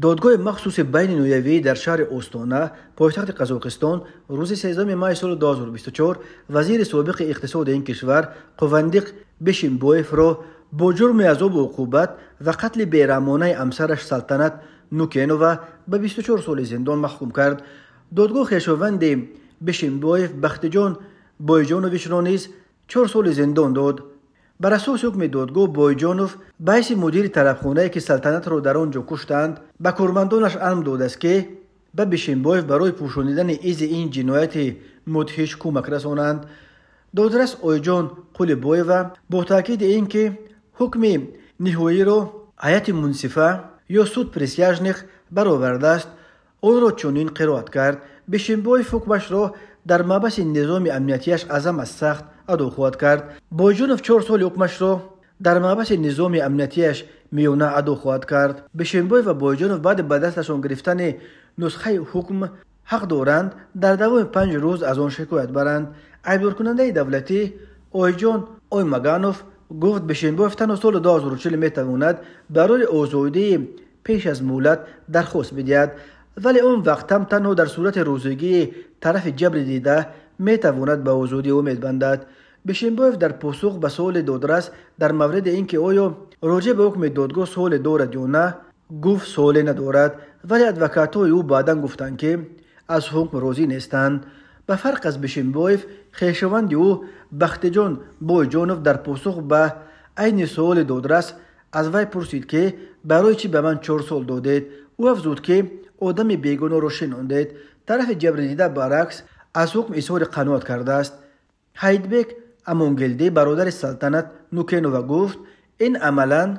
دادگاه مخصوص بین نویوی در شهر اوستانا پایتخت قزاقستان روز 13 ماه سال 2024 وزیر سابق اقتصاد این کشور قوندیق بیشیمبایف را با جرم عذاب و عقوبت و قتل بیرحمانه همسرش سلطنت نوکینووا به 24 سال زندان محکوم کرد. دادگاه خویشاوند بیشیمبایف بختجان بایجانوویچ را نیز 4 سال زندان داد. بر اساس حکم دادگاه بایجانوف به حیث مدیر طلبخانه‌ای که سلطنت را در آنجا کشتند به کارمندانش امر داده است که به بیشیمبایف برای پوشانیدن ایز این جنایت مدهش کمک رسانند. دادرس آیجان قلیبایووا با تاکید اینکه حکم نهایی را هیئت منصفه یا سود پریسیاژنیخ برآورده است آن را چنین قرائت کرد: بیشیمبایف حکمش را در مبحث نظام امنیتیش از سخت ادا خواهد کرد. بایجانوف 4 سال حکمش را در مبحث نظام امنیتیش میانه ادا خواهد کرد. بیشیمبایف و بایجانوف بعد به دستشان گرفتن نسخه حکم حق دارند در دوام 5 روز از آن شکایت برند. عیبدار کننده دولتی آیجان آیماگانوف گفت بیشیمبایف تنها سال 2040 میتواند برای آزادی پیش از مهلت درخواست بدهد، ولی اون وقت هم تنها در صورت روزگی طرف جبر دیده میتواند به آزادی امید بندد. بیشیمبایف در پاسخ به سوال دادرس در مورد اینکه آیا راجع به حکم دادگاه سوال دارد یا نه گفت سوالی ندارد، ولی ادوکات‌های او بعداً گفتند که از حکم راضی نیستند. به فرق از بیشیمبایف، خویشاوند او بختجان بایجانوف در پاسخ به عین سوال دادرس از وی پرسید که برای چی به من 4 سال دادید. او افزود که آدم بیگانه را شناندید. طرف جبر دیده برعکس از حکم اظهار قناعت کرده است. هایدبک امونگلدی برادر سلطنت نوکینووا گفت این عملاً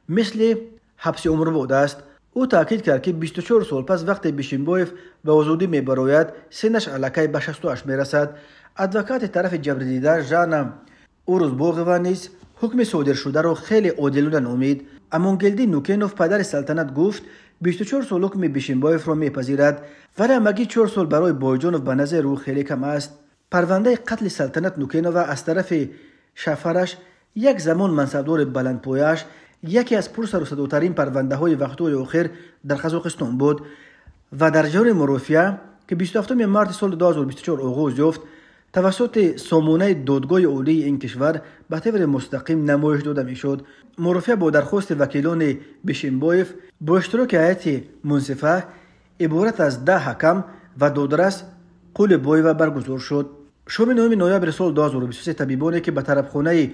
مثل حبس عمر بوده است. او تاکید کرد که 24 سال پس وقتی بیشیمبایف به آزادی میبراید سنش الکی به 68 میرسد. ادوکات طرف جبر دیده ژانا اوروزباغووا نیز حکم صادر شده را خیلی عادلانه نامید. امونگلدی نوکینوف پدر سلطنت گفت 24 سال حکم بیشیمبایف را میپذیرد، ولی همگی 4 سال برای بایجانوف به نظر او خیلی کم است. پرونده قتل سلطنت نوکینووا از طرف شفرش یک زمان منصبدار بلندپایش یکی از پرسر و صداترین پرونده های وقت‌های آخر در قزاقستان بود و در جریان مرافعه که 27 مارس سال 2024 آغاز یافت توسط سامانه دادگاه عالی این کشور به طور مستقیم نمایش داده میشد. مرافعه با درخواست وکیلان بیشیمبایف با اشتراک هیئت منصفه عبارت از 10 حکم و دادرس قلیبایووا برگزار شد. شام 9 نوامبر سال 2023 طبیبانی که به طلبخانه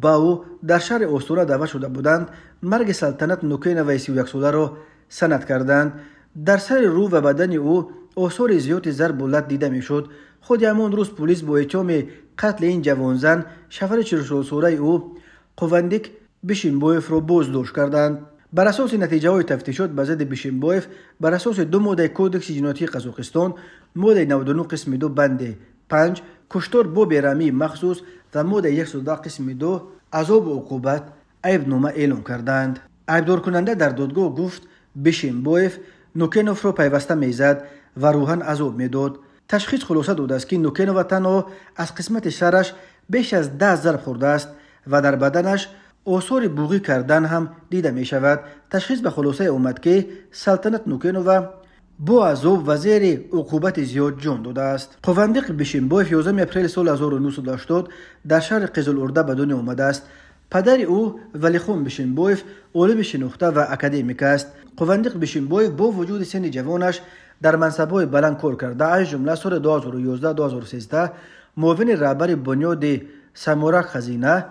باو در شهر اوستانا دعوت شده بودند مرگ سلطنت نوکینووا 31 ساله را سند کردند. در سر رو و بدن او آثار زیاد ضرب و لط دیده میشد. خود همان روز پلیس با اتهام قتل این جوان زن شوهر 44 ساله او قوندیق بیشیمبایف را بازداشت کردند. بر اساس نتیجه های تفتیشات به ضد بیشیمبایف بر اساس 2 ماده کودکس جنایتی قزاقستان ماده 99 قسم 2 بند 5 کشتار با بیرحمی مخصوص و ماده 110 قسم 2 عذاب و عقوبت عیبنامه اعلام کردند. عیبدار کننده در دادگاه گفت بیشیمبایف نوکینوف را پیوسته میزد و روحاً عذاب میداد. تشخیص خلاصه داده است که نوکینووا تنها از قسمت سرش بیش از 10 ضرب خورده است و در بدنش آثار بوغی کردن هم دیده می شود. تشخیص به خلاصه آمد که سلطنت نوکینووا با عذاب و زیر عقوبت زیاد جان داده است. قوندیق بیشیمبایف 11 اپریل سال 1980 در شهر قزل‌ارده به دنیا آمده است. پدر او ولیخان بیشیمبایف عالم شناخته و اکادمیک است. قوندیق بیشیمبایف با وجود سن جوانش در منصب‌های بلند کار کرده، از جمله سال 2011-2013 معاون رهبر بنیاد سمارک خزینه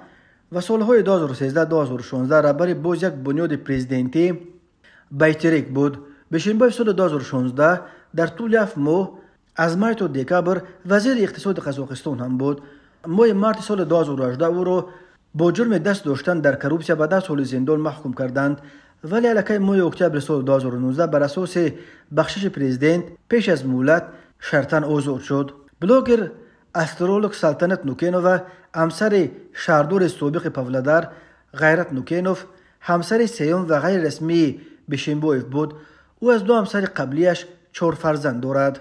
و سالهای 2013-2016 رهبر باز یک بنیاد پرزیدنتی بیتریک بود. بیشیمبایف سال 2016 در طول 7 ماه از مای تا دکامبر وزیر اقتصاد قزاقستان هم بود. ماه مارس سال 2018 او را با جرم دست داشتن در کروپسیا به 10 سال زندان محکوم کردند، ولی الکی ماه اکتبر سال 2019 بر اساس بخشش پرزیدنت پیش از مهلت شرطاً آزاد شد. بلاگر استرولوگ سلطنت نوکینووا همسر شهردار سابق پاولادار غیرت نوکینوف همسر سیوم و غیر رسمی بیشیمبایف بود. او از 2 همسر قبلیش 4 فرزند دارد.